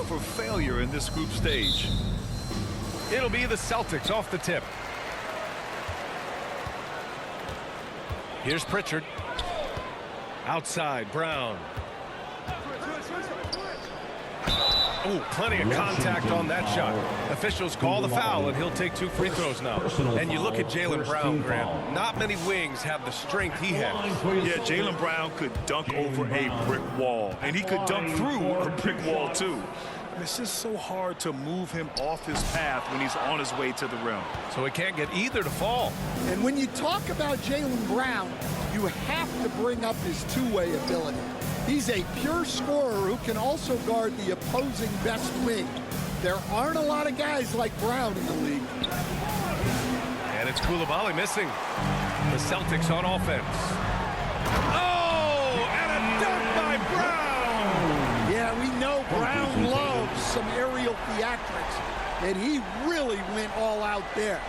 for failure in this group stage. It'll be the Celtics off the tip. Here's Pritchard. Outside, Brown. Oh, plenty of contact on that shot. Officials call the foul, and he'll take 2 free throws now. And you look at Jaylen Brown, Grant. Not many wings have the strength he has. Yeah, Jaylen Brown could dunk over a brick wall, and he could dunk through a brick wall, too. It's just so hard to move him off his path when he's on his way to the rim. So he can't get either to fall. And when you talk about Jaylen Brown, you have to bring up his two-way ability. He's a pure scorer who can also guard the opposing best wing. There aren't a lot of guys like Brown in the league. And it's Coulibaly missing. The Celtics on offense. Oh, and a dunk by Brown! Yeah, we know Brown loves some aerial theatrics, and he really went all out there.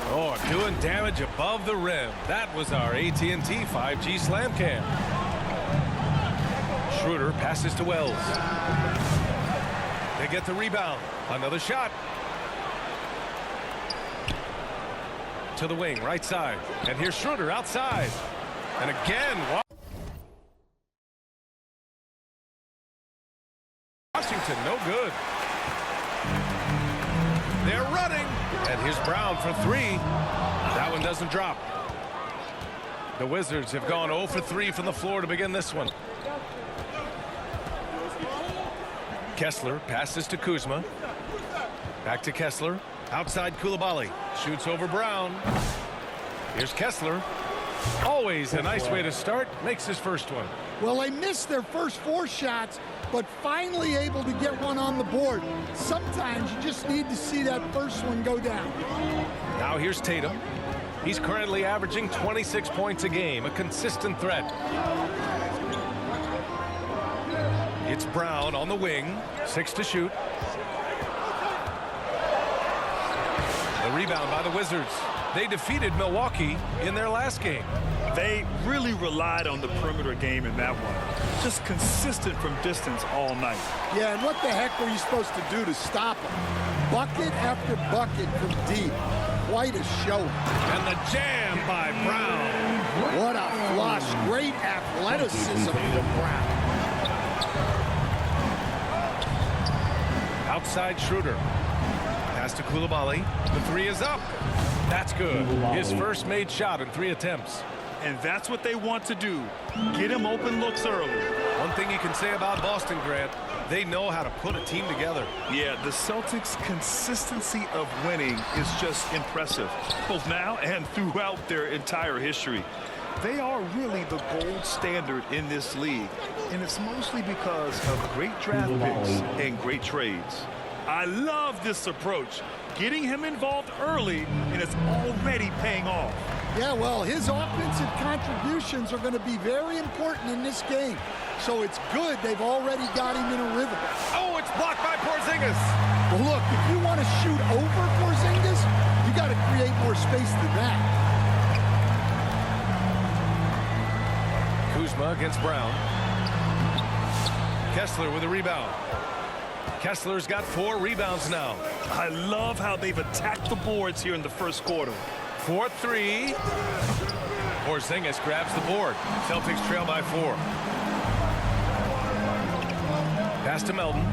Oh, doing damage above the rim. That was our AT&T 5G slam cam. Schroeder passes to Wells. They get the rebound. Another shot. To the wing, right side. And here's Schroeder outside. And again, Washington, no good. They're running. And here's Brown for 3. That one doesn't drop. The Wizards have gone 0 for 3 from the floor to begin this one. Kessler passes to Kuzma. Back to Kessler. Outside Coulibaly. Shoots over Brown. Here's Kessler. Always a nice way to start. Makes his first one. Well, they missed their first 4 shots, but finally able to get one on the board. Sometimes you just need to see that first one go down. Now here's Tatum. He's currently averaging 26 points a game, a consistent threat. It's Brown on the wing, 6 to shoot. The rebound by the Wizards. They defeated Milwaukee in their last game. They really relied on the perimeter game in that one. Just consistent from distance all night. Yeah, and what the heck were you supposed to do to stop them? Bucket after bucket from deep. Quite a show. And the jam by Brown. What a flush. Great athleticism from Brown. Outside Schroeder. Pass to Coulibaly. The 3 is up. That's good. His first made shot in 3 attempts. And that's what they want to do. Get him open looks early. One thing you can say about Boston, Grant, they know how to put a team together. Yeah, the Celtics' consistency of winning is just impressive, both now and throughout their entire history. They are really the gold standard in this league, and it's mostly because of great draft picks and great trades. I love this approach. Getting him involved early, and it's already paying off. Yeah, well, his offensive contributions are going to be very important in this game. So it's good they've already got him in a rhythm. Oh, it's blocked by Porzingis. Well, look, if you want to shoot over Porzingis, you got to create more space than that. Kuzma against Brown. Kessler with a rebound. Kessler's got 4 rebounds now. I love how they've attacked the boards here in the first quarter. 4-3. Porzingis grabs the board. Celtics trail by 4. Pass to Melton.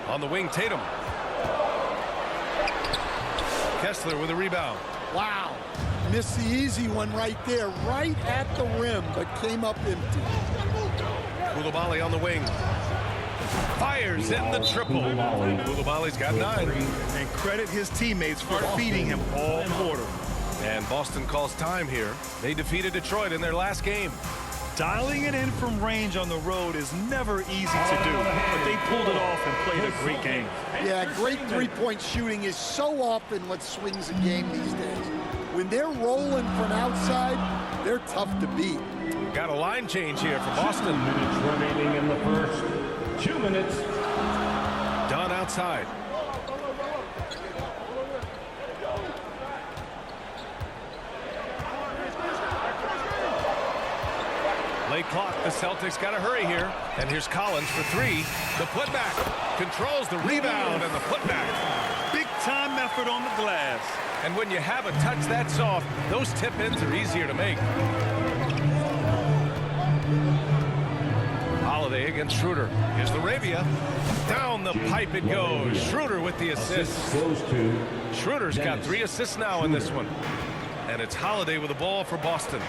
On the wing, Tatum. Kessler with a rebound. Wow. Missed the easy one right there, right at the rim, but came up empty. Coulibaly on the wing. Fires in the triple. Coulibaly's got 9. And credit his teammates for feeding him all quarter. And Boston calls time here. They defeated Detroit in their last game. Dialing it in from range on the road is never easy to do, but they pulled it off and played a great game. Yeah, great three-point shooting is so often what swings a game these days. When they're rolling from outside, they're tough to beat. Got a line change here for Boston. 2 minutes remaining in the first. 2 minutes. Dunn outside. Play clock. The Celtics got to hurry here. And here's Collins for three. The putback. Controls the rebound and the putback. Big time effort on the glass. And when you have a touch that soft, those tip-ins are easier to make. Holiday against Schroeder. Here's Laravia. Down the pipe it goes. Schroeder with the assist. Schroeder's got 3 assists now in this one. And it's Holiday with the ball for Boston.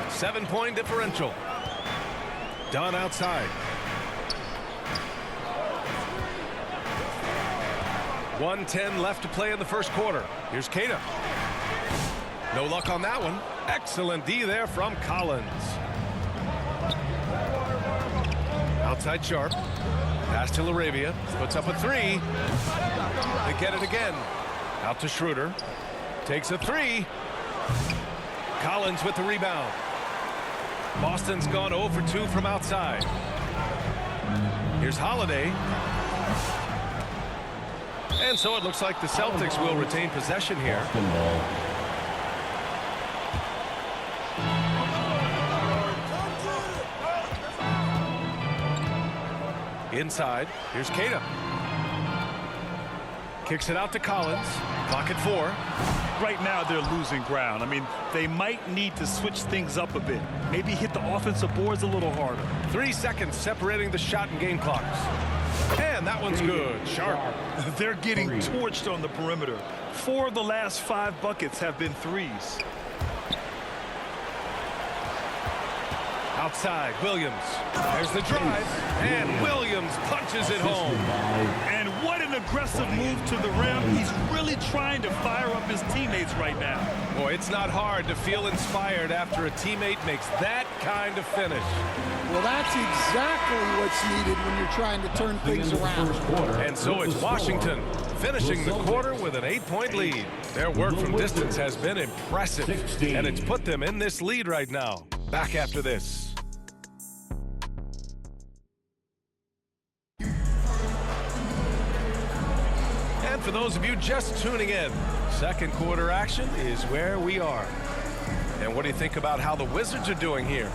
7-point differential. Dunn outside. 1:10 left to play in the first quarter. Here's Cada. No luck on that one. Excellent D there from Collins. Outside Sharp. Pass to Laravia. Puts up a 3. They get it again. Out to Schroeder. Takes a 3. Collins with the rebound. Boston's gone 0 for 2 from outside. Here's Holiday. And so it looks like the Celtics will retain possession here. Inside, here's Cada. Kicks it out to Collins. Clock at 4. Right now they're losing ground. I mean, they might need to switch things up a bit. Maybe hit the offensive boards a little harder. 3 seconds separating the shot and game clocks. And that one's good. Sharp. They're getting torched on the perimeter. 4 of the last 5 buckets have been threes. Outside, Williams. There's the drive. And Williams punches it home. And what an aggressive move to the rim. He's really trying to fire up his teammates right now. Boy, it's not hard to feel inspired after a teammate makes that kind of finish. Well, that's exactly what's needed when you're trying to turn things around. And so it's Washington finishing the quarter with an 8-point lead. Their work from distance has been impressive, and it's put them in this lead right now. Back after this. And for those of you just tuning in, second quarter action is where we are. And what do you think about how the Wizards are doing here?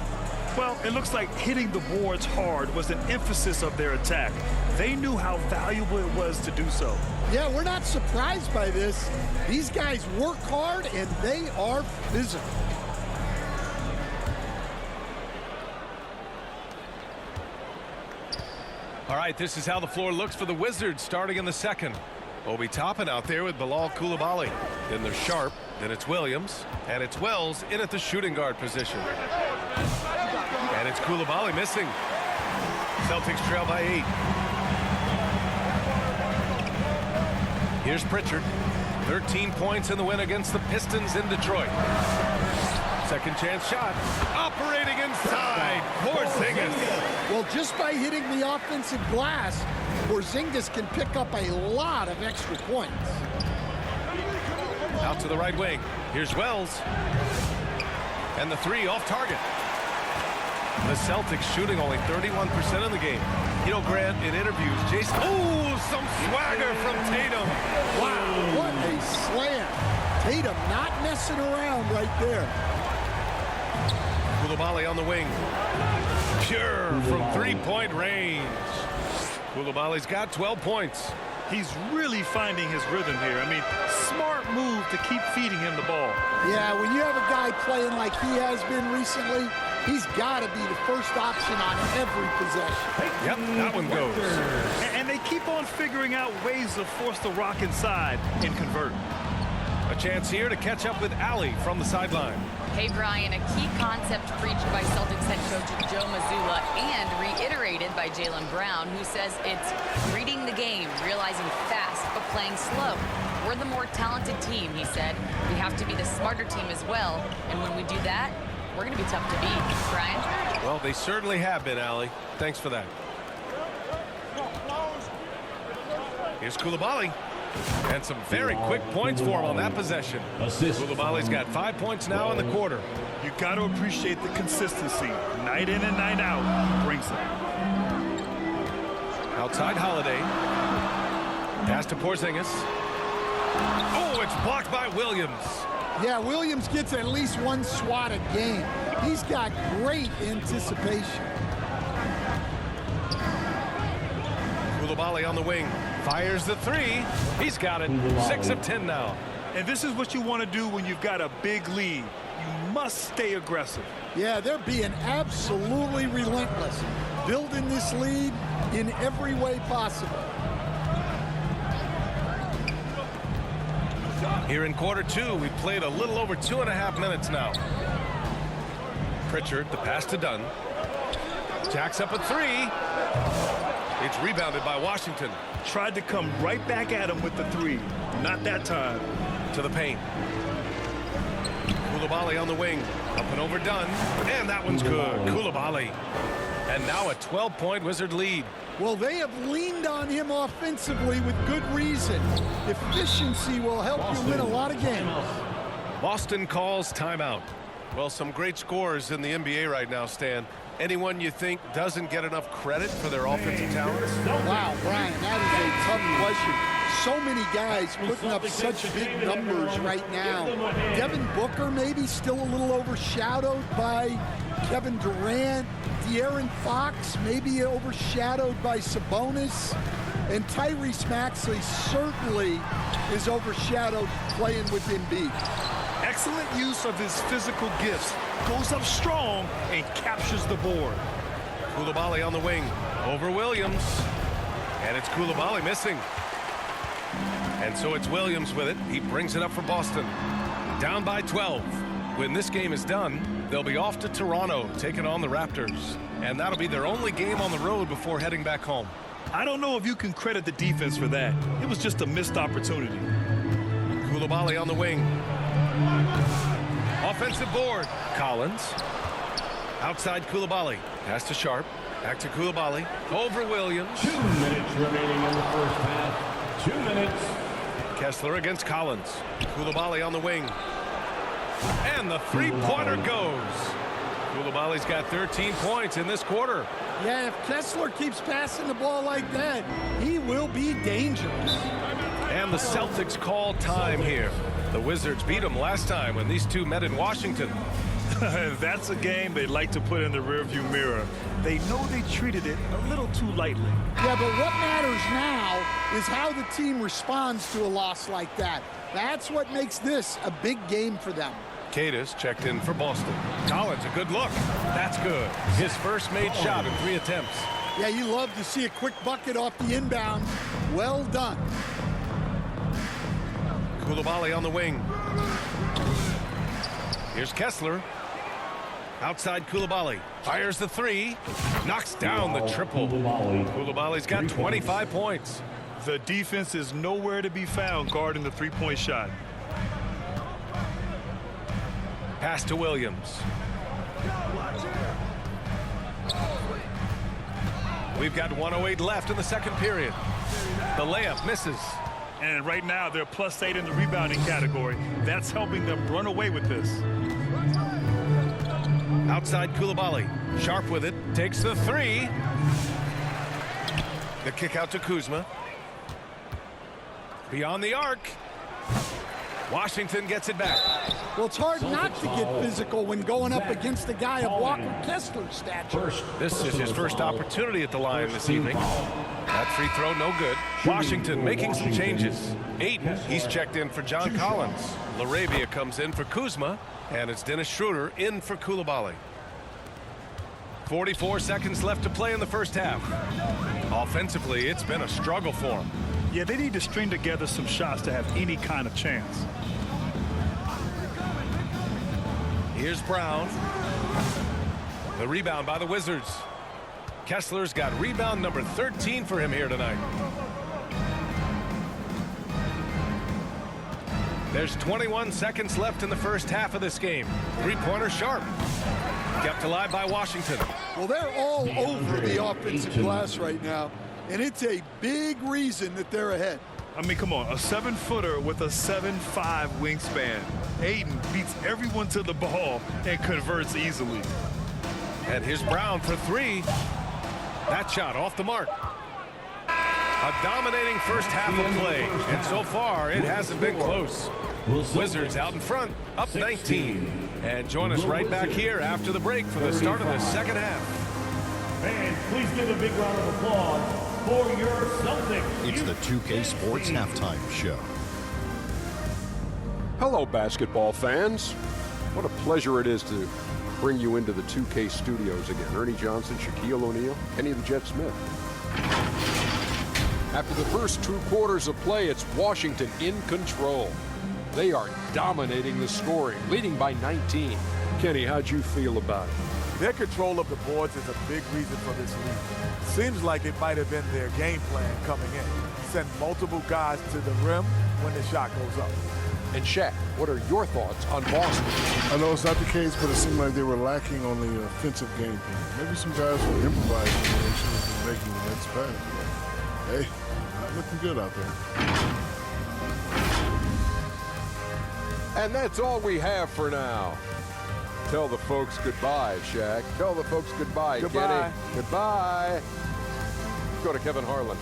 Well, it looks like hitting the boards hard was an emphasis of their attack. They knew how valuable it was to do so. Yeah, we're not surprised by this. These guys work hard and they are physical. All right, this is how the floor looks for the Wizards starting in the second. Obi Toppin out there with Bilal Coulibaly. Then there's Sharp, then it's Williams, and it's Wells in at the shooting guard position. And it's Coulibaly missing. Celtics trail by 8. Here's Pritchard. 13 points in the win against the Pistons in Detroit. Second chance shot. Operating inside. Porzingis. Well, just by hitting the offensive glass, Porzingis can pick up a lot of extra points. Out to the right wing. Here's Wells. And the 3 off target. The Celtics shooting only 31% in the game. You know, Grant, in interviews, Jason... Oh, some swagger from Tatum. Wow, what a slam. Tatum not messing around right there. Coulibaly on the wing. Pure from 3-point range. Coulibaly's got 12 points. He's really finding his rhythm here. I mean, smart move to keep feeding him the ball. Yeah, when you have a guy playing like he has been recently, he's got to be the first option on every possession. Yep, that one goes. And they keep on figuring out ways to force the rock inside and convert. A chance here to catch up with Allie from the sideline. Hey, Brian, a key concept preached by Celtics head coach Joe Mazzulla and reiterated by Jaylen Brown, who says it's reading the game, realizing fast, but playing slow. We're the more talented team, he said. We have to be the smarter team as well, and when we do that, we're going to be tough to beat. Brian? Well, they certainly have been, Allie. Thanks for that. Here's Coulibaly. And some very quick points for him on that possession. Coulibaly's got 5 points now in the quarter. You got to appreciate the consistency. Night in and night out brings it. Outside Holiday. Pass to Porzingis. Oh, it's blocked by Williams. Yeah, Williams gets at least one swat a game. He's got great anticipation. Koulibaly on the wing. Fires the three. He's got it. 6 of 10 now. And this is what you want to do when you've got a big lead. You must stay aggressive. Yeah, they're being absolutely relentless, building this lead in every way possible. Here in quarter two, we've played a little over 2.5 minutes now. Pritchard, the pass to Dunn. Jacks up a three. It's rebounded by Washington. Tried to come right back at him with the three. Not that time. To the paint. Koulibaly on the wing. Up and over Dunn. And that one's good. Koulibaly. And now a 12-point Wizard lead. Well, they have leaned on him offensively with good reason. Efficiency will help you win a lot of games. Boston calls timeout. Well, some great scorers in the NBA right now, Stan. Anyone you think doesn't get enough credit for their offensive talents? Wow, Brian, that is a tough question. So many guys putting up such big numbers right now. Devin Booker maybe still a little overshadowed by Kevin Durant. De'Aaron Fox maybe overshadowed by Sabonis. And Tyrese Maxey certainly is overshadowed playing with Embiid. Excellent use of his physical gifts. Goes up strong and captures the board. Koulibaly on the wing. Over Williams. And it's Koulibaly missing. And so it's Williams with it. He brings it up for Boston. Down by 12. When this game is done, they'll be off to Toronto, taking on the Raptors. And that'll be their only game on the road before heading back home. I don't know if you can credit the defense for that. It was just a missed opportunity. Koulibaly on the wing. Offensive board. Collins. Outside Koulibaly. Pass to Sharp. Back to Koulibaly. Over Williams. 2 minutes remaining in the first half. 2 minutes. Kessler against Collins. Koulibaly on the wing. And the three-pointer goes. Koulibaly's got 13 points in this quarter. Yeah, if Kessler keeps passing the ball like that, he will be dangerous. And the Celtics call time here. The Wizards beat them last time when these two met in Washington. That's a game they'd like to put in the rearview mirror. They know they treated it a little too lightly. Yeah, but what matters now is how the team responds to a loss like that. That's what makes this a big game for them. Cadis checked in for Boston. Collins, a good look. That's good. His first made shot in 3 attempts. Yeah, you love to see a quick bucket off the inbound. Well done. Koulibaly on the wing. Here's Kessler. Outside Koulibaly. Fires the three. Knocks down the triple. Koulibaly's got 25 points. The defense is nowhere to be found guarding the three-point shot. Pass to Williams. We've got 1:08 left in the second period. The layup misses. And right now they're +8 in the rebounding category. That's helping them run away with this. Outside Koulibaly. Sharp with it. Takes the three. The kick out to Kuzma. Beyond the arc. Washington gets it back. Well, it's hard not to get physical when going up against a guy of Walker Kessler's stature. This is his first opportunity at the line this evening. That free throw no good. Washington making some changes. Ayton, he's checked in for John Collins. Laravia comes in for Kuzma. And it's Dennis Schroeder in for Koulibaly. 44 seconds left to play in the first half. Offensively, it's been a struggle for them. Yeah, they need to string together some shots to have any kind of chance. Here's Brown. The rebound by the Wizards. Kessler's got rebound number 13 for him here tonight. There's 21 seconds left in the first half of this game. Three-pointer Sharp. Kept alive by Washington. Well, they're all over the offensive glass right now, and it's a big reason that they're ahead. I mean, come on, a 7-footer with a 7'5" wingspan. Ayton beats everyone to the ball and converts easily. And here's Brown for three. That shot off the mark. A dominating first half of play, and so far it hasn't been close. Wizards out in front, up 19. And join us right back here after the break for the start of the second half. Fans, please give a big round of applause for your Celtics. It's the 2K Sports Halftime Show. Hello, basketball fans. What a pleasure it is to bring you into the 2K studios again. Ernie Johnson, Shaquille O'Neal, Kenny the Jet Smith. After the first 2 quarters of play, it's Washington in control. They are dominating the scoring, leading by 19. Kenny, how'd you feel about it? Their control of the boards is a big reason for this lead. Seems like it might have been their game plan coming in. Send multiple guys to the rim when the shot goes up. And Shaq, what are your thoughts on Boston? I know it's not the case, but it seemed like they were lacking on the offensive game plan. Maybe some guys were improvising when they should have been making the next pass. But hey, not looking good out there. And that's all we have for now. Tell the folks goodbye, Shaq. Tell the folks goodbye, Goodbye. Kenny. Goodbye. Go to Kevin Harlan.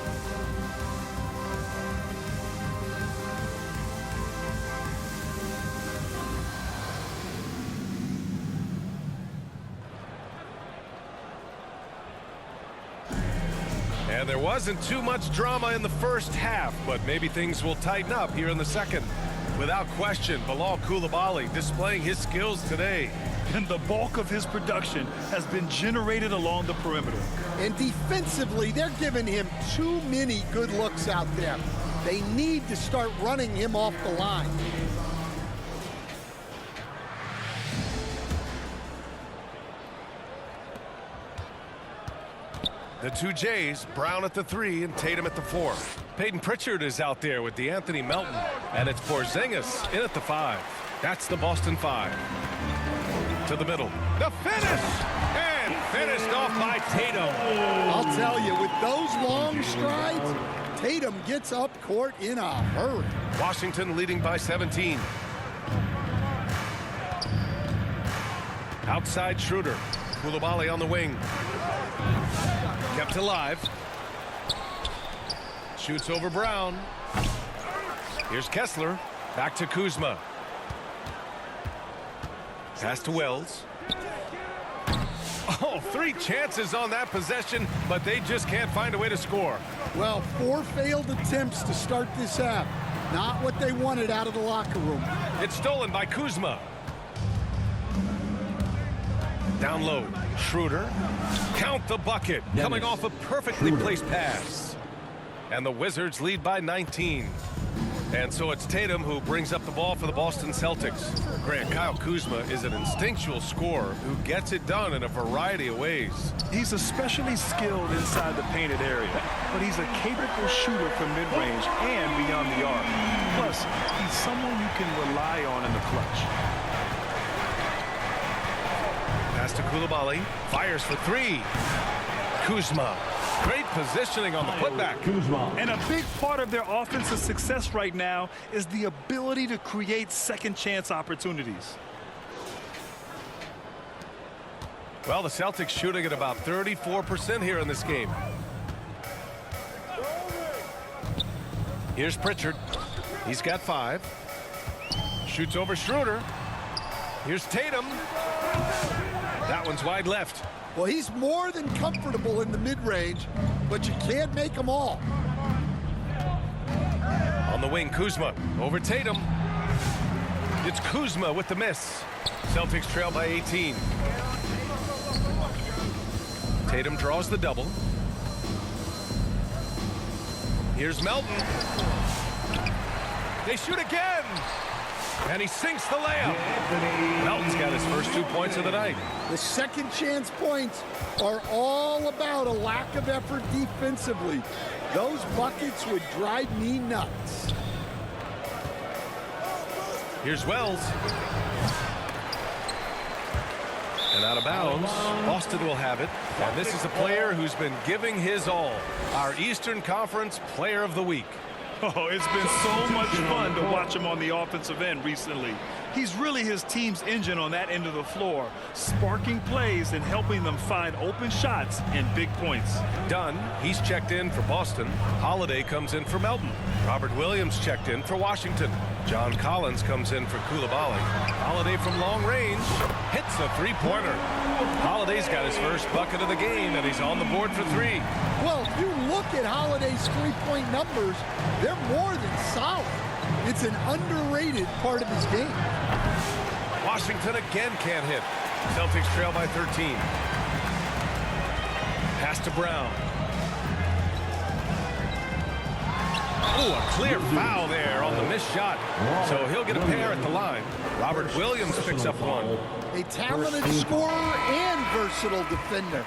And there wasn't too much drama in the first half, but maybe things will tighten up here in the second. Without question, Bilal Coulibaly displaying his skills today. And the bulk of his production has been generated along the perimeter. And defensively, they're giving him too many good looks out there. They need to start running him off the line. The two Jays, Brown at the 3 and Tatum at the 4. Peyton Pritchard is out there with DeAnthony Melton. And it's Porzingis in at the 5. That's the Boston 5. To the middle. The finish! And finished off by Tatum. I'll tell you, with those long strides, Tatum gets up court in a hurry. Washington leading by 17. Outside Schroeder. Coulibaly on the wing. Kept alive. Shoots over Brown. Here's Kessler. Back to Kuzma. Pass to Wells. Oh, 3 chances on that possession, but they just can't find a way to score. Well, 4 failed attempts to start this half. Not what they wanted out of the locker room. It's stolen by Kuzma. Down low, Schroeder. Count the bucket, coming off a perfectly placed pass. And the Wizards lead by 19. And so it's Tatum who brings up the ball for the Boston Celtics. Grant, Kyle Kuzma is an instinctual scorer who gets it done in a variety of ways. He's especially skilled inside the painted area, but he's a capable shooter from mid-range and beyond the arc. Plus, he's someone you can rely on in the clutch. Pass to Coulibaly. Fires for 3. Kuzma. Great positioning on the putback. Kuzma. And a big part of their offensive success right now is the ability to create second chance opportunities. Well, the Celtics shooting at about 34% here in this game. Here's Pritchard. He's got 5. Shoots over Schroeder. Here's Tatum. That one's wide left. Well, he's more than comfortable in the mid-range, but you can't make them all. On the wing, Kuzma over Tatum. It's Kuzma with the miss. Celtics trail by 18. Tatum draws the double. Here's Melton. They shoot again. And he sinks the layup. Melton's got his first 2 points of the night. The second chance points are all about a lack of effort defensively. Those buckets would drive me nuts. Here's Wells. And out of bounds, Boston will have it. And this is a player who's been giving his all. Our Eastern Conference Player of the Week. Oh, it's been so much fun to watch him on the offensive end recently. He's really his team's engine on that end of the floor, sparking plays and helping them find open shots and big points. Dunn, he's checked in for Boston. Holiday comes in for Melton. Robert Williams checked in for Washington. John Collins comes in for Koulibaly. Holiday from long range hits a three-pointer. Holiday's got his first bucket of the game, and he's on the board for 3. Well, if you look at Holiday's three-point numbers, they're more than solid. It's an underrated part of his game. Washington again can't hit. Celtics trail by 13. Pass to Brown. Oh, a clear foul there on the missed shot. So he'll get a pair at the line. Robert Williams picks up one. A talented scorer and versatile defender.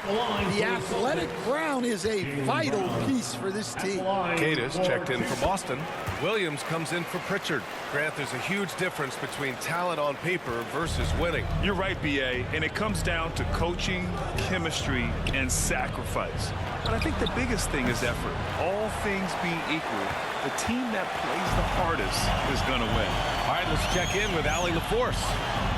The athletic Brown is a vital piece for this team. Cada's checked in for Boston. Williams comes in for Pritchard. Grant, there's a huge difference between talent on paper versus winning. You're right, B.A., and it comes down to coaching, chemistry, and sacrifice. But I think the biggest thing is effort. All things being equal, the team that plays the hardest is going to win. All right, let's check in with Allie LaForce.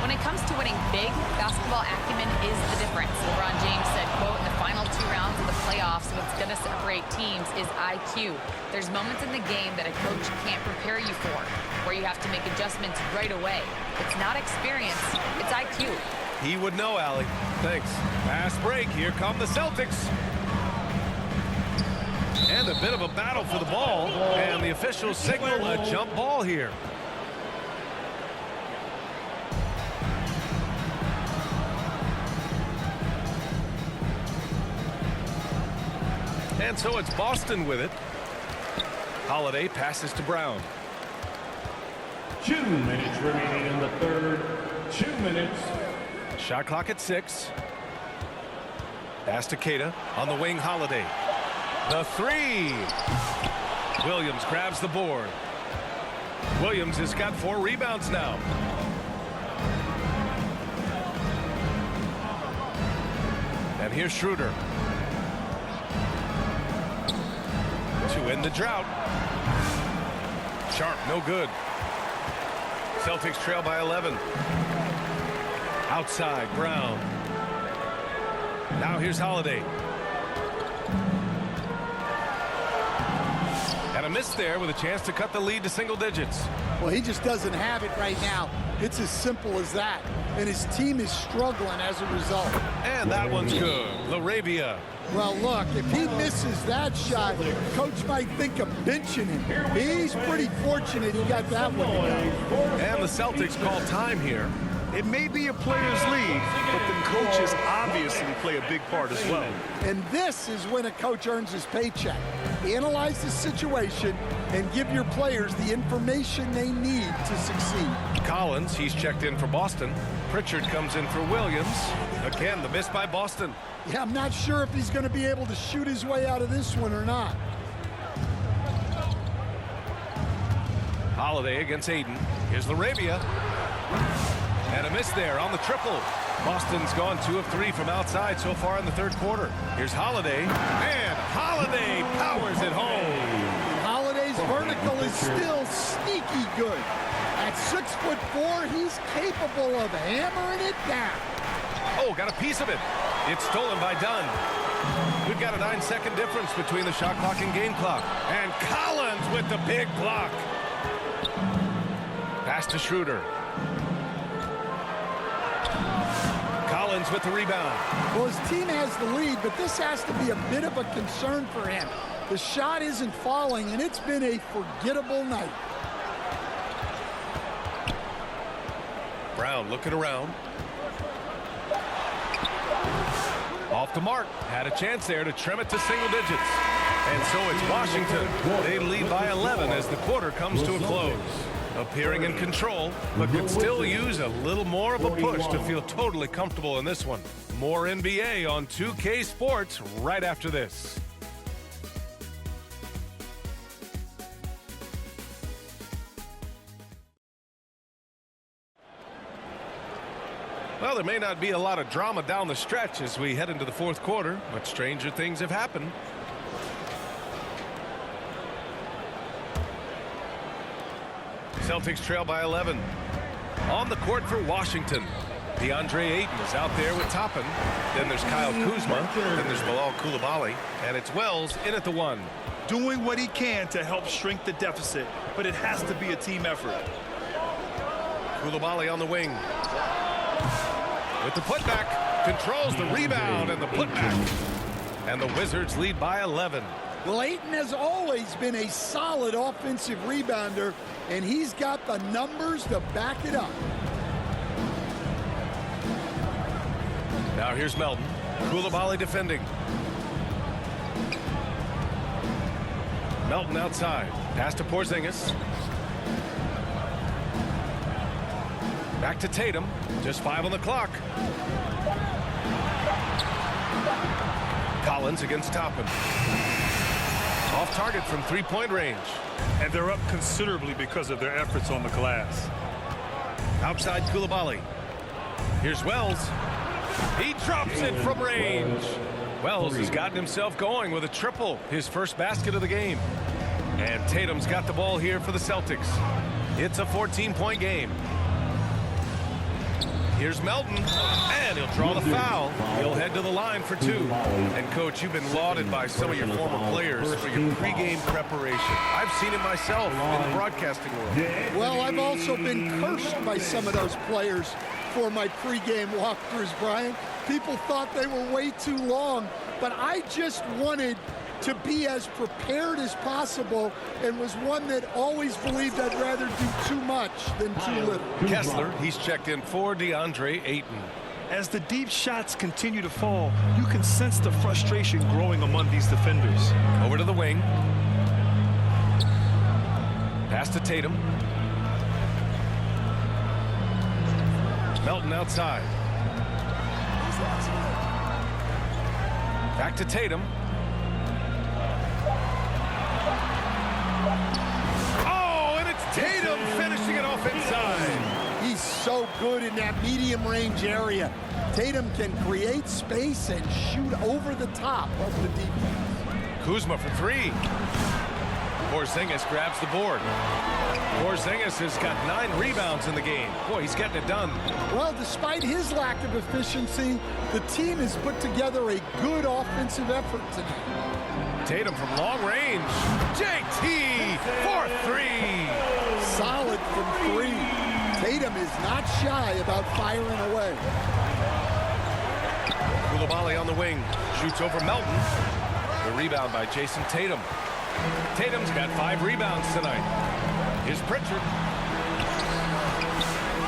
When it comes to winning big, basketball acumen is the difference. LeBron James said, quote, in the final 2 rounds of the playoffs, what's going to separate teams is IQ. There's moments in the game that a coach can't prepare you for, where you have to make adjustments right away. It's not experience, it's IQ. He would know, Allie. Thanks. Fast break. Here come the Celtics. And a bit of a battle for the ball. And the officials signal a jump ball here. And so it's Boston with it. Holiday passes to Brown. 2 minutes remaining in the third. 2 minutes. Shot clock at 6. Pass to Cada on the wing. Holiday. The 3. Williams grabs the board. Williams has got 4 rebounds now. And here's Schroeder. To end the drought. Sharp, no good. Celtics trail by 11. Outside, Brown. Now here's Holiday. And a miss there with a chance to cut the lead to single digits. Well, he just doesn't have it right now. It's as simple as that. And his team is struggling as a result. And that one's good. LaRavia. Well, look, if he misses that shot, coach might think of benching him. He's pretty fortunate he got that one. And the Celtics call time here. It may be a player's league, but the coaches obviously play a big part as well. And this is when a coach earns his paycheck. Analyze the situation and give your players the information they need to succeed. Collins, he's checked in for Boston. Pritchard comes in for Williams. Again, the miss by Boston. Yeah, I'm not sure if he's going to be able to shoot his way out of this one or not. Holiday against Aiden. Here's LaRavia. And a miss there on the triple. Boston's gone 2 of 3 from outside so far in the third quarter. Here's Holiday. And Holiday powers it home. Holiday's vertical is still sneaky good. At 6'4", he's capable of hammering it down. Oh, got a piece of it. It's stolen by Dunn. We've got a 9-second difference between the shot clock and game clock. And Collins with the big block. Pass to Schroeder. Collins with the rebound. Well, his team has the lead, but this has to be a bit of a concern for him. The shot isn't falling, and it's been a forgettable night. Brown looking around. Off the mark. Had a chance there to trim it to single digits. And so it's Washington. They lead by 11 as the quarter comes to a close. Appearing in control, but could still use a little more of a push to feel totally comfortable in this one. More NBA on 2K Sports right after this. Well, there may not be a lot of drama down the stretch as we head into the fourth quarter, but stranger things have happened. Celtics trail by 11. On the court for Washington, DeAndre Ayton is out there with Toppin. Then there's Kyle Kuzma. Then there's Bilal Coulibaly. And it's Wells in at the 1. Doing what he can to help shrink the deficit, but it has to be a team effort. Coulibaly on the wing. With the putback, controls the rebound and the putback. And the Wizards lead by 11. Well, Ayton has always been a solid offensive rebounder, and he's got the numbers to back it up. Now here's Melton. Coulibaly defending. Melton outside. Pass to Porzingis. Back to Tatum. Just 5 on the clock. Collins against Toppin. Off target from three-point range. And they're up considerably because of their efforts on the glass. Outside Coulibaly. Here's Wells. He drops it from range. Wells has gotten himself going with a triple, his first basket of the game. And Tatum's got the ball here for the Celtics. It's a 14-point game. Here's Melton, and he'll draw the foul. He'll head to the line for 2. And, Coach, you've been lauded by some of your former players for your pregame preparation. I've seen it myself in the broadcasting world. Well, I've also been cursed by some of those players for my pregame walkthroughs, Brian. People thought they were way too long, but I just wanted to be as prepared as possible and was one that always believed I'd rather do too much than too little. Kessler, he's checked in for DeAndre Ayton. As the deep shots continue to fall, you can sense the frustration growing among these defenders. Over to the wing. Pass to Tatum. Melton outside. Back to Tatum. Oh, and it's Tatum finishing it off inside. He's so good in that medium range area. Tatum can create space and shoot over the top of the defense. Kuzma for 3. Porzingis grabs the board. Porzingis has got 9 rebounds in the game. Boy, he's getting it done. Well, despite his lack of efficiency, the team has put together a good offensive effort tonight. Tatum from long range. JT for 3. Solid from 3. Tatum is not shy about firing away. Coulibaly on the wing. Shoots over Melton. The rebound by Jason Tatum. Tatum's got 5 rebounds tonight. Here's Pritchard.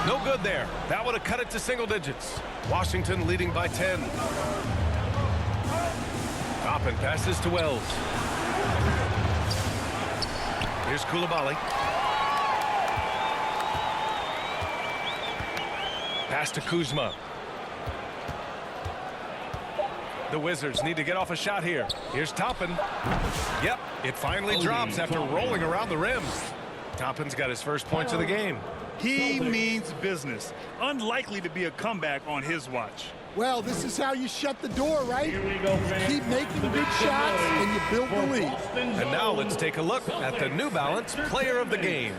No good there. That would have cut it to single digits. Washington leading by 10. Toppin passes to Wells. Here's Coulibaly. Pass to Kuzma. The Wizards need to get off a shot here. Here's Toppin. Yep, it finally drops after rolling around the rim. Toppin's got his first points of the game. He means business. Unlikely to be a comeback on his watch. Well, this is how you shut the door, right? Keep making good shots and you build the lead. And now let's take a look at the New Balance Player of the Game.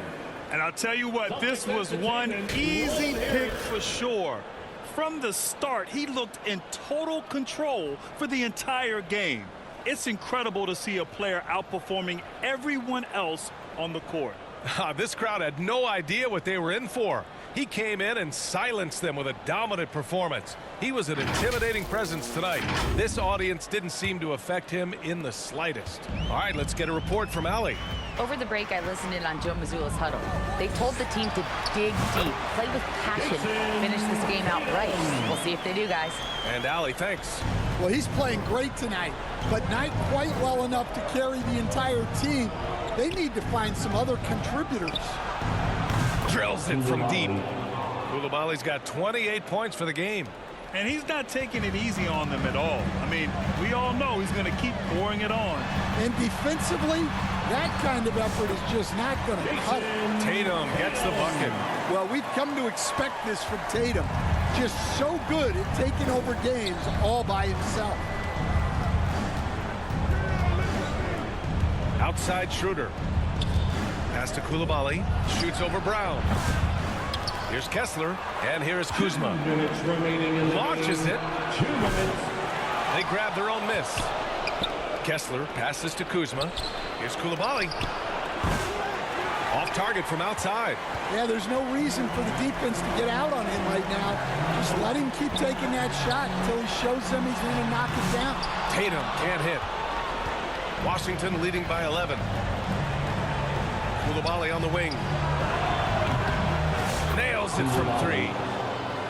And I'll tell you what, this was one easy pick for sure. From the start, he looked in total control for the entire game. It's incredible to see a player outperforming everyone else on the court. This crowd had no idea what they were in for. He came in and silenced them with a dominant performance. He was an intimidating presence tonight. This audience didn't seem to affect him in the slightest. All right, let's get a report from Allie. Over the break, I listened in on Joe Mazzulla's huddle. They told the team to dig deep, play with passion, finish this game out right. We'll see if they do, guys. And Allie, thanks. Well, he's playing great tonight, but not quite well enough to carry the entire team. They need to find some other contributors. Drills it from deep. Coulibaly's got 28 points for the game. And he's not taking it easy on them at all. I mean, we all know he's going to keep pouring it on. And defensively, that kind of effort is just not going to cut it. Tatum gets the bucket. Well, we've come to expect this from Tatum. Just so good at taking over games all by himself. Outside Schroeder. Pass to Coulibaly. Shoots over Brown. Here's Kessler, and here is Kuzma. 2 minutes remaining in the Launches game. it. 2 minutes. They grab their own miss. Kessler passes to Kuzma. Here's Koulibaly. Off target from outside. Yeah, there's no reason for the defense to get out on him right now. Just let him keep taking that shot until he shows them he's going to knock it down. Tatum can't hit. Washington leading by 11. Koulibaly on the wing. Nails it from 3.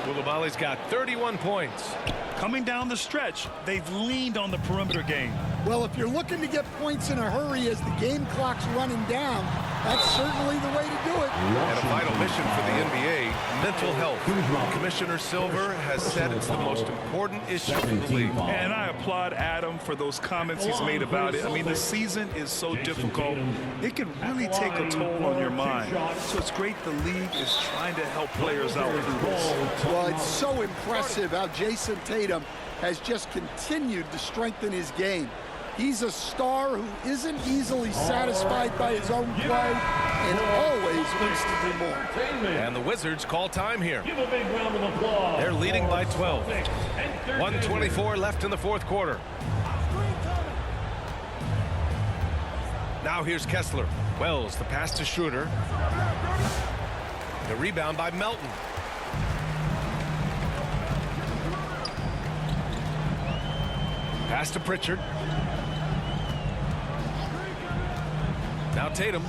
Koulibaly's got 31 points. Coming down the stretch, they've leaned on the perimeter game. Well, if you're looking to get points in a hurry as the game clock's running down, that's certainly the way to do it. And a vital mission for the NBA, mental health. Commissioner Silver has said it's the most important issue for the league. And I applaud Adam for those comments he's made about it. I mean, the season is so difficult. It can really take a toll on your mind. So it's great the league is trying to help players out through this. Well, it's so impressive how Jason Tatum has just continued to strengthen his game. He's a star who isn't easily satisfied by his own play and always wants to do more. And the Wizards call time here. Give a big round of applause. They're leading by 12. 1:24 left in the fourth quarter. Now here's Kessler. Wells, the pass to Schroeder. The rebound by Melton. Pass to Pritchard. Now Tatum.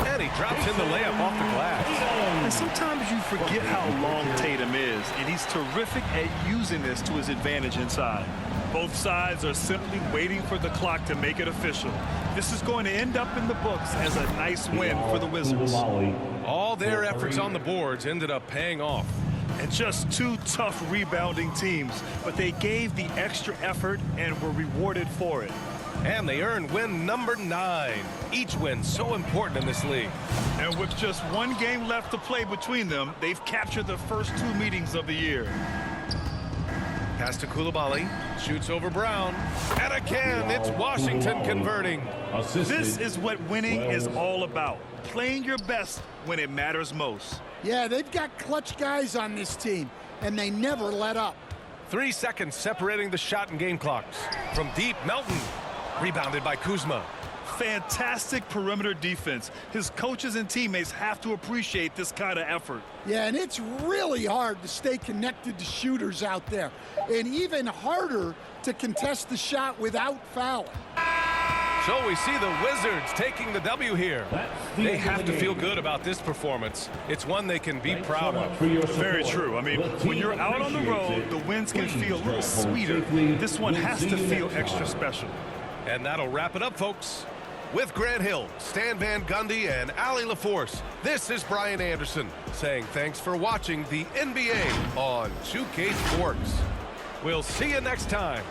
And he drops in the layup off the glass. And sometimes you forget how long Tatum is, and he's terrific at using this to his advantage inside. Both sides are simply waiting for the clock to make it official. This is going to end up in the books as a nice win for the Wizards. All their efforts on the boards ended up paying off. And just two tough rebounding teams, but they gave the extra effort and were rewarded for it. And they earned win number 9. Each win so important in this league. And with just one game left to play between them, they've captured the first 2 meetings of the year. Pass to Koulibaly. Shoots over Brown. And again, it's Washington converting. This is what winning is all about. Playing your best when it matters most. Yeah, they've got clutch guys on this team, and they never let up. 3 seconds separating the shot and game clocks. From deep, Melton. Rebounded by Kuzma. Fantastic perimeter defense. His coaches and teammates have to appreciate this kind of effort. Yeah, and it's really hard to stay connected to shooters out there, and even harder to contest the shot without fouling. So we see the Wizards taking the W here. They have to feel good about this performance. It's one they can be proud of. Very true. I mean, when you're out on the road, the wins can feel a little sweeter. This one has to feel extra special. And that'll wrap it up, folks. With Grant Hill, Stan Van Gundy, and Allie LaForce, this is Brian Anderson saying thanks for watching the NBA on 2K Sports. We'll see you next time.